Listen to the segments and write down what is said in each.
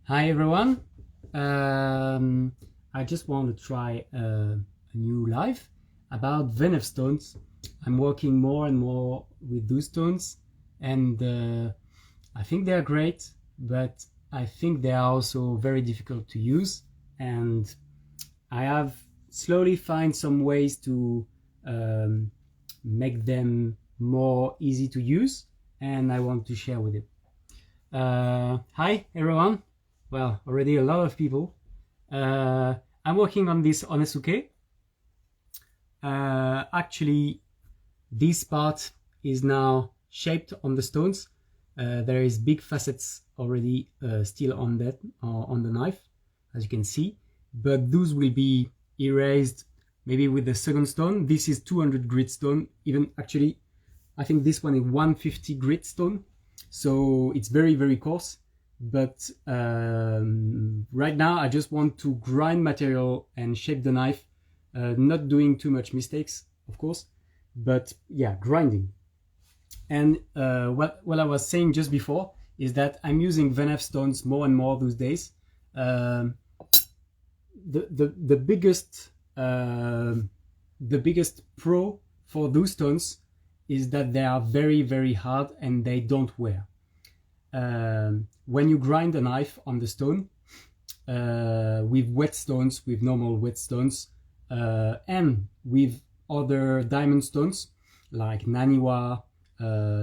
Hi everyone. I just want to try a new live about Venef stones. I'm working more and more with those stones, and I think they're great, but I think they are also very difficult to use, and I have slowly find some ways to um, make them more easy to use, and I want to share with you. Hi everyone. Well, already a lot of people. I'm working on this Onesuke. Actually, this part is now shaped on the stones. There is big facets already still on that on the knife, as you can see, but those will be erased maybe with the second stone. This is 200 grit stone. Even actually, I think this one is 150 grit stone, so it's very coarse. But right now I just want to grind material and shape the knife, not doing too much mistakes, of course, but yeah, grinding. And what I was saying just before is that I'm using Venef stones more and more those days. Um, the biggest pro for those stones is that they are very hard and they don't wear. When you grind a knife on the stone with wet stones, with normal wet stones, and with other diamond stones like Naniwa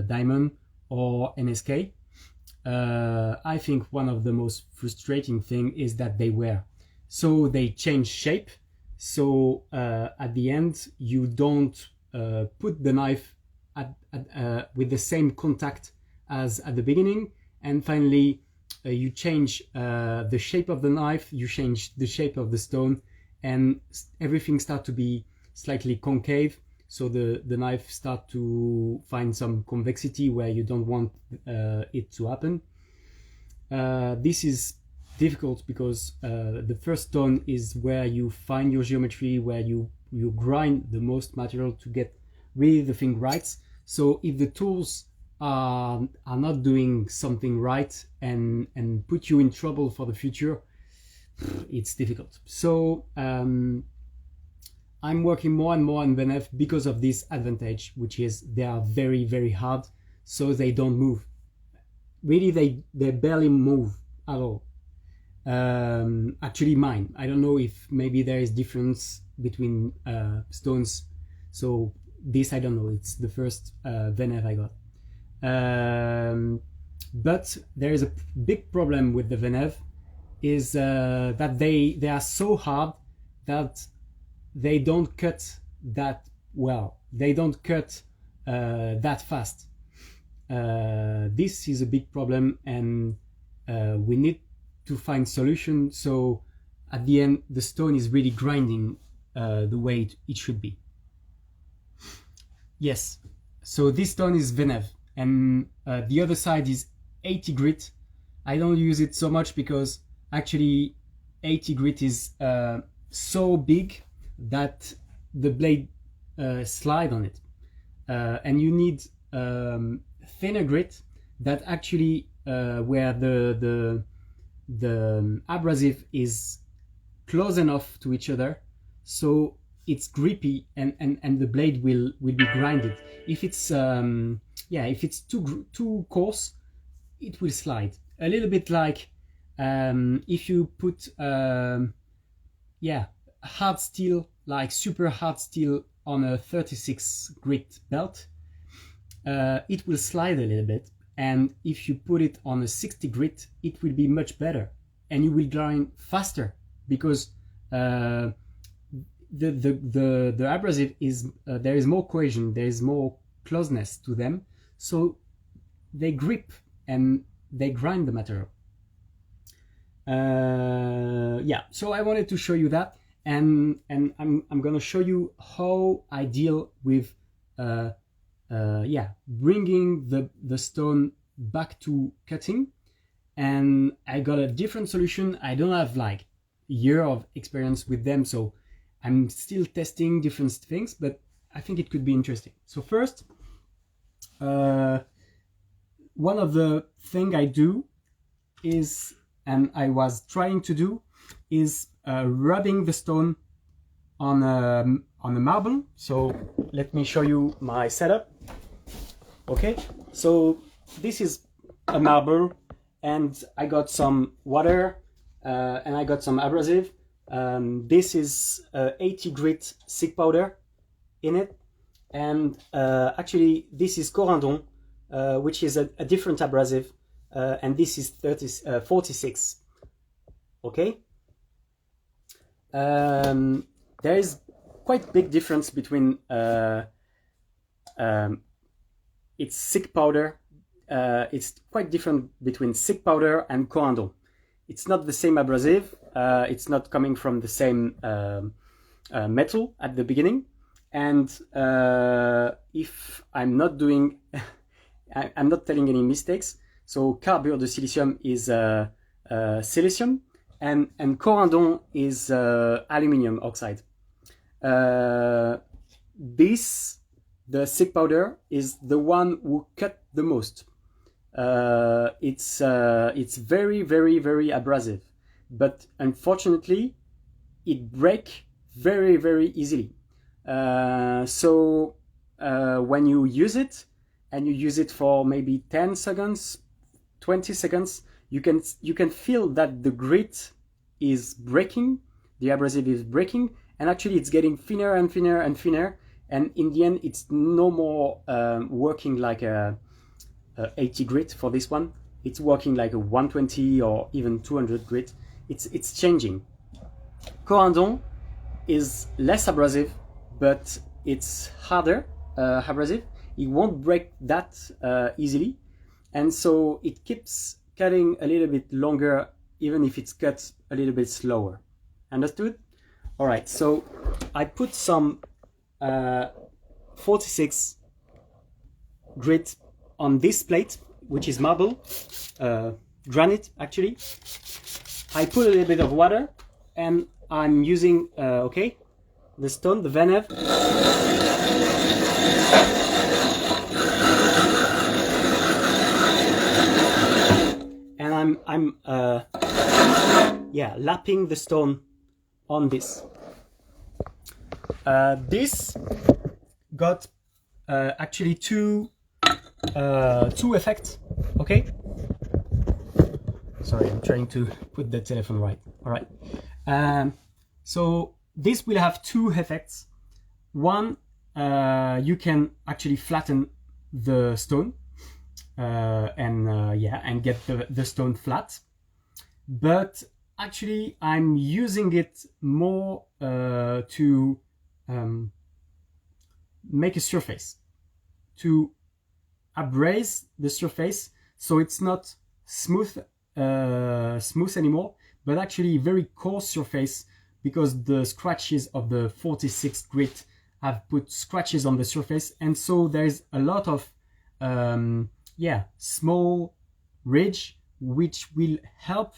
diamond or NSK, I think one of the most frustrating thing is that they wear. So they change shape. So at the end, you don't put the knife with the same contact as at the beginning. And finally, you change the shape of the knife, you change the shape of the stone, and everything starts to be slightly concave. So the knife starts to find some convexity where you don't want it to happen. This is difficult because the first stone is where you find your geometry, where you grind the most material to get really the thing right. So if the tools are not doing something right and put you in trouble for the future, it's difficult. So I'm working more and more on Venef because of this advantage, which is they are very hard, so they don't move. Really, they barely move at all. Actually mine, I don't know if maybe there is difference between stones, so this I don't know. It's the first Venef I got. But there is a big problem with the Venev, is that they are so hard that they don't cut that well. They don't cut that fast. This is a big problem, and we need to find solution. So at the end, the stone is really grinding the way it should be. Yes. So this stone is Venev, and the other side is 80 grit. I don't use it so much because actually 80 grit is so big that the blade slide on it, and you need thinner grit that actually where the abrasive is close enough to each other, so it's grippy and the blade will be grinded. If it's if it's too coarse, it will slide a little bit, like if you put hard steel, like super hard steel on a 36 grit belt, it will slide a little bit, and if you put it on a 60 grit, it will be much better and you will grind faster because the abrasive is there is more cohesion, there is more closeness to them, so they grip and they grind the material. So I wanted to show you that, and I'm gonna show you how I deal with bringing the stone back to cutting. And I got a different solution. I don't have like a year of experience with them, so I'm still testing different things, but I think it could be interesting. So first, one of the thing I do is and I was trying to do is rubbing the stone on a marble. So let me show you my setup. Okay, so this is a marble, and I got some water and I got some abrasive. This is 80 grit stick powder in it, and actually this is corindon, which is a different abrasive, and this is 46. Okay, there is quite big difference between it's stick powder. It's quite different between stick powder and corindon. It's not the same abrasive. It's not coming from the same metal at the beginning. And if I'm not doing, I'm not telling any mistakes. So carbure de silicium is silicium, and corindon is aluminium oxide. The stick powder is the one who cut the most. It's very, very, very abrasive, but unfortunately it breaks very, very easily. So when you use it, and you use it for maybe 10 seconds, 20 seconds, you can feel that the grit is breaking, the abrasive is breaking, and actually it's getting thinner and thinner and thinner, and in the end it's no more working like a 80 grit for this one. It's working like a 120 or even 200 grit. It's changing. Corindon is less abrasive, but it's harder abrasive. It won't break that easily, and so it keeps cutting a little bit longer, even if it's cut a little bit slower. Understood? All right, so I put some 46 grit on this plate, which is marble, granite actually. I put a little bit of water, and I'm using the stone, the Venef. And I'm lapping the stone on this. This got actually two effects. Okay. Sorry, I'm trying to put the telephone right. All right. So this will have two effects. One, you can actually flatten the stone and get the stone flat. But actually, I'm using it more to make a surface, to abrase the surface, so it's not smooth anymore, but actually very coarse surface, because the scratches of the 46 grit have put scratches on the surface, and so there's a lot of small ridge, which will help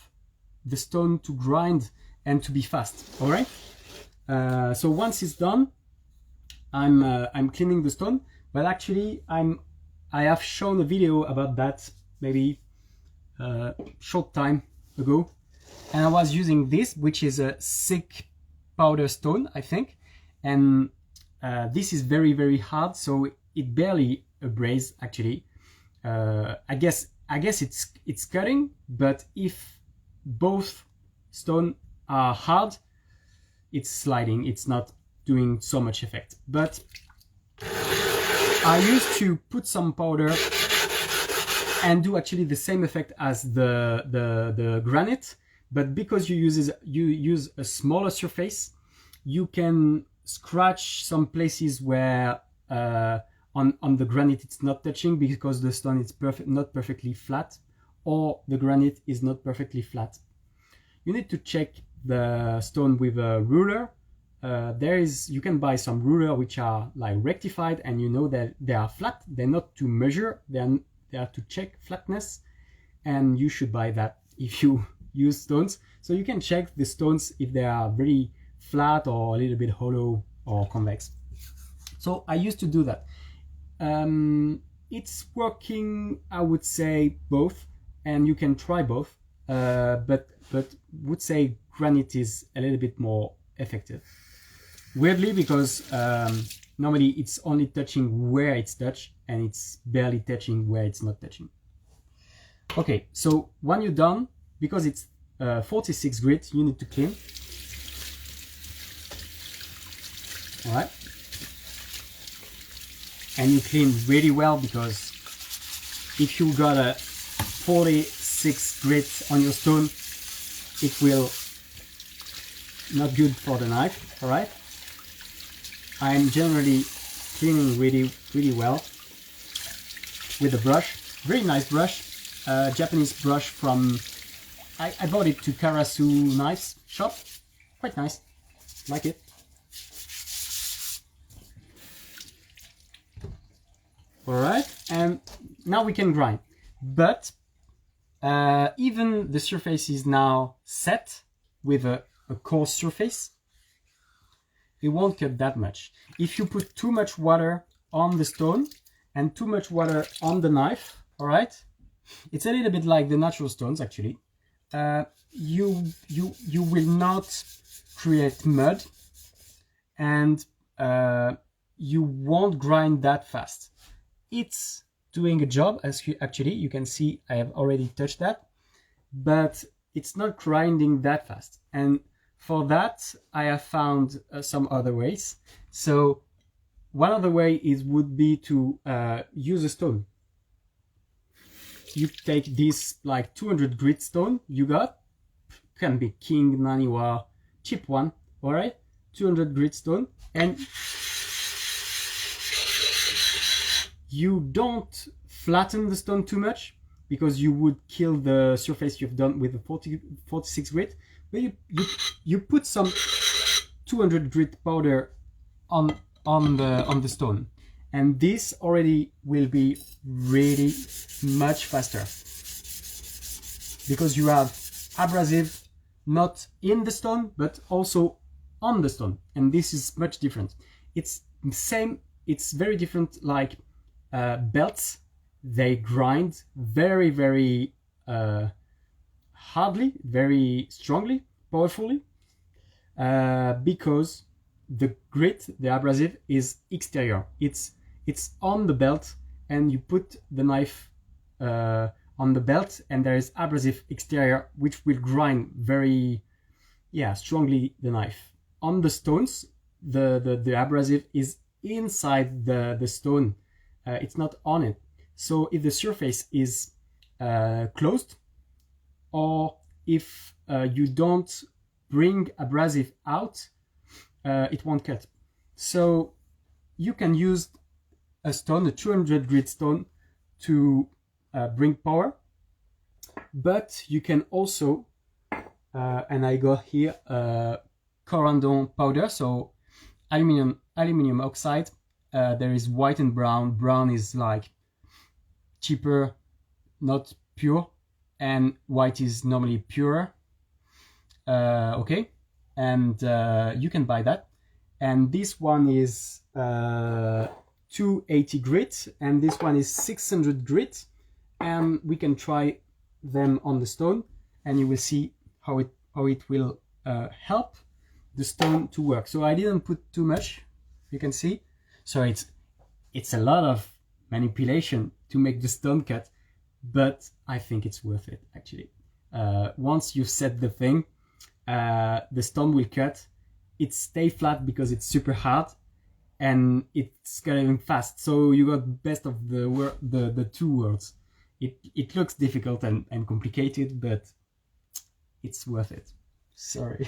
the stone to grind and to be fast. All right. So once it's done, I'm cleaning the stone, but actually I have shown a video about that maybe a short time ago, and I was using this, which is a thick powder stone, I think, and this is very, very hard, so it barely abrades actually. I guess it's cutting, but if both stone are hard, it's sliding, it's not doing so much effect. But I used to put some powder and do actually the same effect as the granite, but because you use a smaller surface, you can scratch some places where on the granite it's not touching, because the stone is not perfectly flat, or the granite is not perfectly flat. You need to check the stone with a ruler. You can buy some ruler which are like rectified, and you know that they are flat. They're not to measure, they are to check flatness, and you should buy that if you use stones, so you can check the stones if they are very flat or a little bit hollow or convex. So I used to do that. It's working, I would say, both, and you can try both. but would say granite is a little bit more effective. Weirdly, because normally it's only touching where it's touched and it's barely touching where it's not touching. Okay, so when you're done, because it's 46 grit, you need to clean. All right, and you clean really well, because if you got a 46 grit on your stone, it will not good for the knife. All right, I'm generally cleaning really well with a brush, very nice brush, Japanese brush from, I bought it to Karasu Knives shop, quite nice, like it. Alright, and now we can grind, but even the surface is now set with a coarse surface, it won't cut that much. If you put too much water on the stone and too much water on the knife, alright, it's a little bit like the natural stones actually, you will not create mud, and you won't grind that fast. It's doing a job, as actually you can see I have already touched that, but it's not grinding that fast. And for that I have found some other ways. So one other way would be to use a stone. You take this like 200 grit stone you got, can be king, naniwa, cheap one, all right, 200 grit stone, and you don't flatten the stone too much, because you would kill the surface you've done with the 46 grit, but you put some 200 grit powder on the stone, and this already will be really much faster, because you have abrasive not in the stone but also on the stone, and this is much different. It's same, it's very different, like belts, they grind very hardly, very strongly, powerfully, because the grit, the abrasive, is exterior. It's on the belt, and you put the knife on the belt, and there is abrasive exterior which will grind very strongly the knife. On the stones, the abrasive is inside the stone, it's not on it. So if the surface is closed, or if you don't bring abrasive out, it won't cut. So you can use a stone, a 200 grit stone, to bring power, but you can also, and I got here corundum powder, so aluminum oxide. There is white and brown. Brown is like cheaper, not pure, and white is normally purer. Okay, and you can buy that. And this one is 280 grit, and this one is 600 grit, and we can try them on the stone, and you will see how it will help the stone to work. So I didn't put too much, you can see. So it's a lot of manipulation to make the stone cut, but I think it's worth it actually. Once you set the thing, the stone will cut. It stays flat because it's super hard, and it's cutting fast. So you got best of the two worlds. It looks difficult and complicated, but it's worth it. Sorry.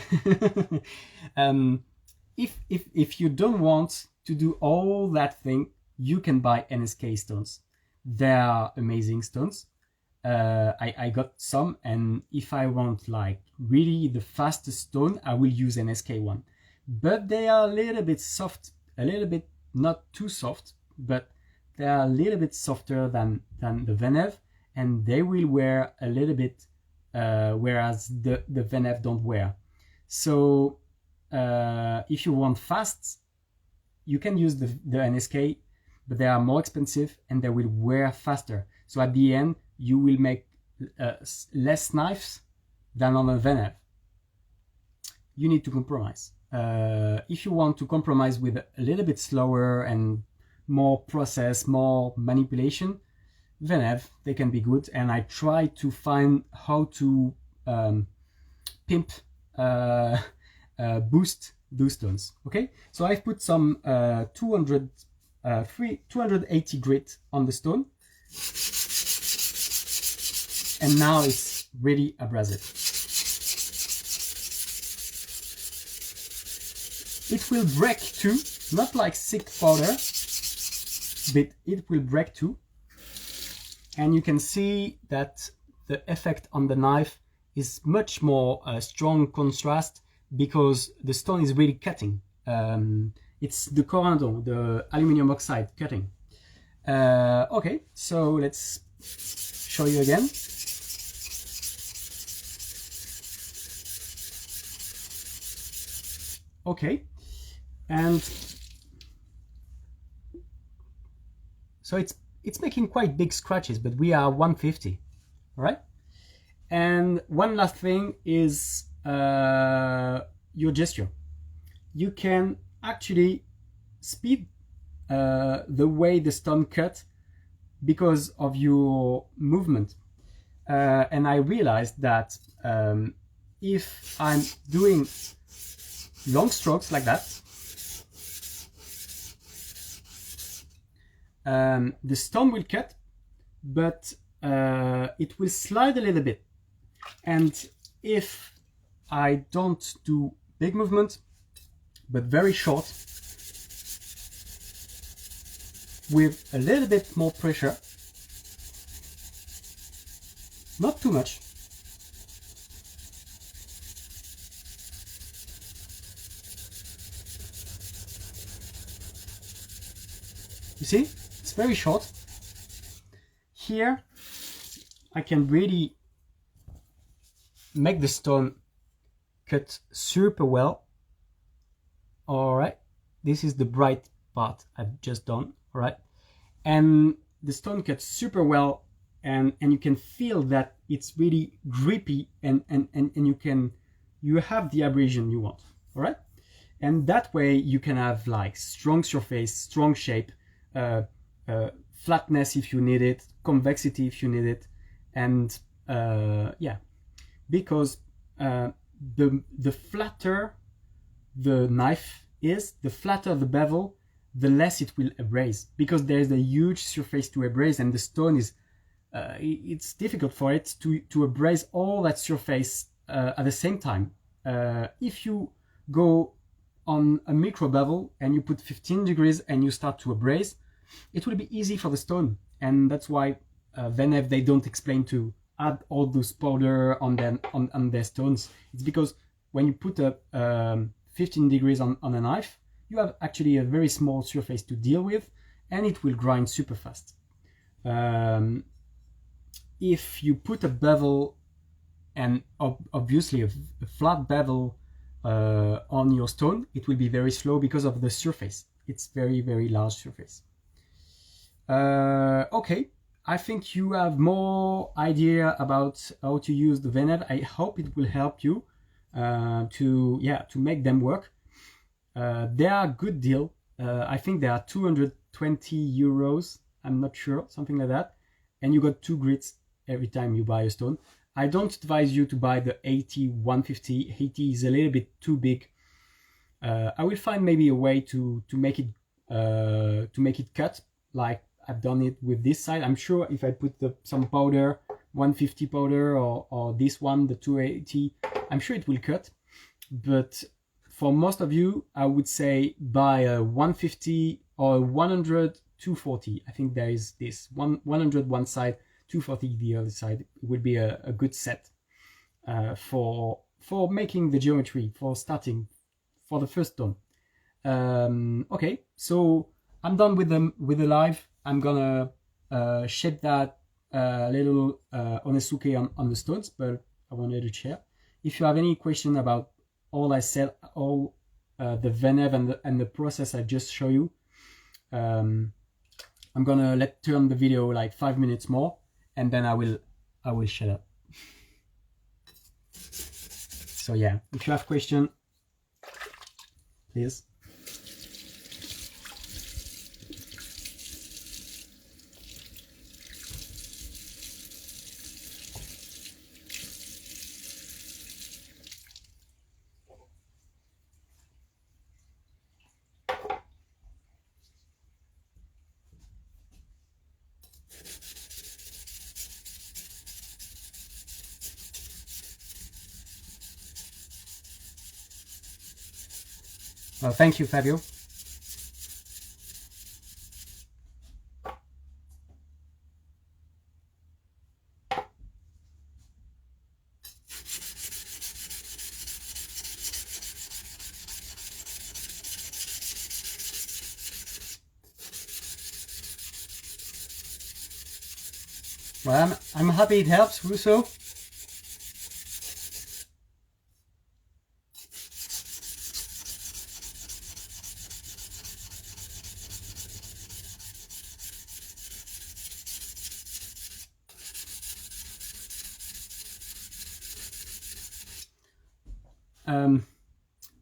If you don't want to do all that thing, you can buy NSK stones. They are amazing stones. I got some, and if I want like really the fastest stone, I will use NSK one. But they are a little bit soft, a little bit, not too soft, but they are a little bit softer than the Venev, and they will wear a little bit, whereas the Venef don't wear. So if you want fast, you can use the NSK, but they are more expensive and they will wear faster. So at the end, you will make less knives than on a Venev. You need to compromise. If you want to compromise with a little bit slower and more process, more manipulation, Venev, they can be good. And I try to find how to pimp, boost those tones. Okay, so I've put some 280 grit on the stone, and now it's really abrasive. It will break too, not like thick powder, but it will break too. And you can see that the effect on the knife is much more strong contrast because the stone is really cutting. It's the corundum, the aluminum oxide cutting. Okay, so let's show you again. Okay, and so it's making quite big scratches, but we are 150, all right? And one last thing is your gesture. You can actually speed the way the stone cut because of your movement. And I realized that if I'm doing long strokes like that, the stone will cut, but it will slide a little bit. And if I don't do big movement, but very short, with a little bit more pressure, not too much, you see, it's very short. Here I can really make the stone cut super well. All right, this is the bright part I've just done. All right, and the stone cuts super well, and you can feel that it's really grippy, and you have the abrasion you want. All right, and that way you can have like strong surface, strong shape, flatness if you need it, convexity if you need it, and yeah, because the flatter the knife is, the flatter the bevel, the less it will abrade, because there is a huge surface to abrade, and the stone is it's difficult for it to abrade all that surface at the same time. If you go on a micro bevel and you put 15 degrees and you start to abrade, it will be easy for the stone, and that's why Venef, they don't explain to add all those powder on their stones. It's because when you put a 15 degrees on a knife, you have actually a very small surface to deal with, and it will grind super fast. If you put a bevel, and obviously a flat bevel on your stone, it will be very slow because of the surface. It's very, very large surface. Okay, I think you have more idea about how to use the Venef. I hope it will help you to make them work. They are a good deal. I think they are 220 euros. I'm not sure, something like that. And you got 2 grits every time you buy a stone. I don't advise you to buy the 80, 150. 80 is a little bit too big. I will find maybe a way to make it cut, like I've done it with this side. I'm sure if I put some powder, 150 powder, or this one, the 280, I'm sure it will cut. But for most of you, I would say buy a 150 or 100, 240. I think there is this 100 one side, 240 the other side. It would be a good set for making the geometry, for starting, for the first stone. Okay, so I'm done with the live. I'm gonna shape that little onesuke on the stones, but I wanted to share. If you have any question about all I said, all the Venef and the process I just show you, I'm gonna turn the video like 5 minutes more, and then I will shut up. So yeah, if you have question, please. Well, thank you, Fabio. Well, I'm happy it helps, Russo.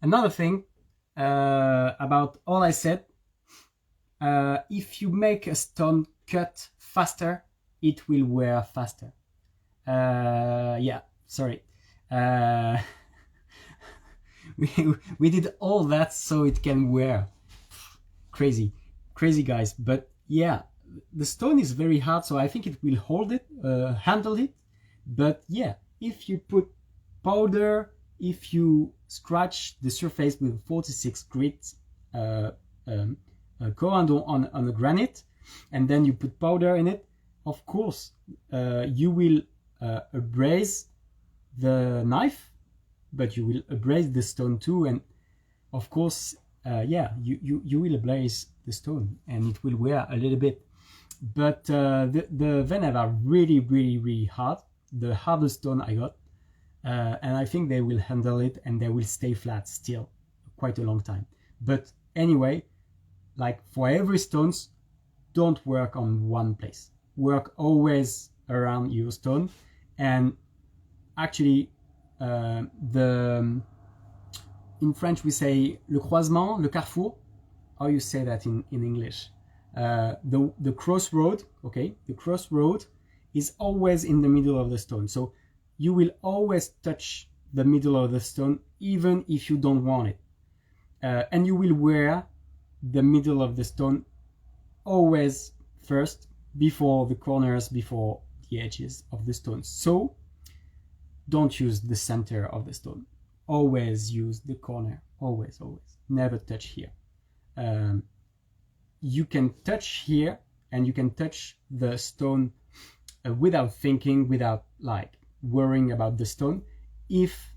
Another thing about all I said, if you make a stone cut faster, it will wear faster. Yeah, sorry. We did all that so it can wear. Crazy guys. But yeah, the stone is very hard, so I think it will hold it, handle it. But yeah, if you put powder, if you scratch the surface with 46 grit corundum on the granite, and then you put powder in it, of course you will abrase the knife, but you will abrase the stone too, and of course yeah, you will abrase the stone and it will wear a little bit. But the Venev are really hard, the hardest stone I got, and I think they will handle it and they will stay flat still quite a long time. But anyway, like for every stones, don't work on one place, work always around your stone. And actually in French we say le croisement, le carrefour, how you say that in English? The crossroad, okay, the crossroad is always in the middle of the stone, so you will always touch the middle of the stone even if you don't want it, and you will wear the middle of the stone always first, before the corners, before the edges of the stone. So don't use the center of the stone, always use the corner, always, never touch here. You can touch here and you can touch the stone without thinking, without like worrying about the stone. If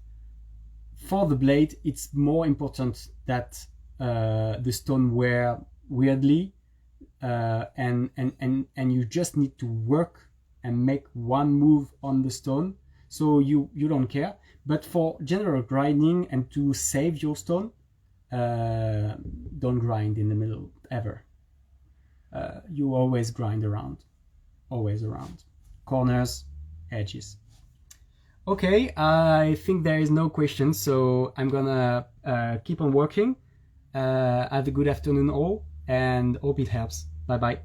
for the blade it's more important that the stone wear weirdly, and you just need to work and make one move on the stone, so you don't care. But for general grinding and to save your stone, don't grind in the middle ever. You always grind around, always around corners, edges. Okay, I think there is no question, so I'm gonna keep on working. Have a good afternoon all, and hope it helps. Bye bye.